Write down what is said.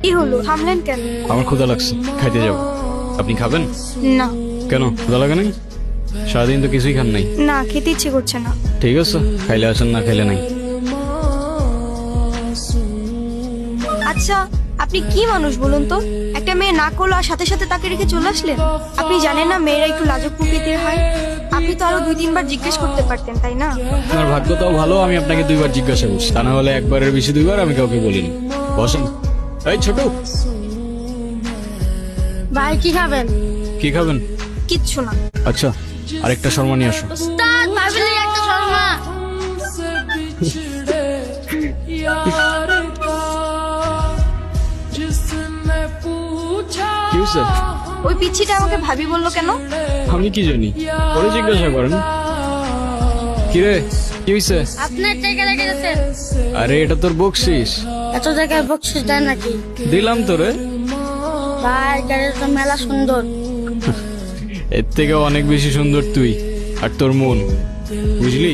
কি হলো, থামলেন কেন? আমার ক্ষুধা লাগছে, খাইতে যাব। আপনি খাবেন? না কেন, ক্ষুধা লাগে নাই? সারাদিন তো কিছুই খান নাই। না, খেতে ইচ্ছে করছে না। ঠিক আছে, খাইলে আসেন, না খাইলে নাই। আচ্ছা, আপনি কি মানুষ বলুন তো? একটা মেয়ে না করলো আর সাথে সাথে তাকে রেখে চলে আসলেন। আপনি জানেন না মেয়েরা একটু লাজুক প্রকৃতির হয়? আপনি তো আরো 2-3 বার জিজ্ঞেস করতে পারতেন, তাই না? আপনার ভাগ্যটাও ভালো, আমি আপনাকে 2 বার জিজ্ঞাসা করছি, তা না হলে একবারের বেশি 2 বার আমি কাউকে বলিনি। বসেন। এই ছোট, ভাই কি খাবেন? কি খাবেন? কিচ্ছু না। আচ্ছা, আরেকটা শর্মা নিয়ে আসো। উস্তাদ ভাবিলি একটা শর্মা। কি হয়েছে? ওই পিচ্ছিটা আমাকে ভাবি বললো কেন? আমি কি জানি, পরে জিজ্ঞাসা করেন। কিরে, কি হয়েছে? আপনার টাকা রেখে গেছেন। আরে এটা তোর বকশিস। এত জায়গায় বকশিস দেন নাকি? দিলাম তোরে। ভাই গাড়িটা তো মেলা সুন্দর। এর থেকে অনেক বেশি সুন্দর তুই আর তোর মন, বুঝলি?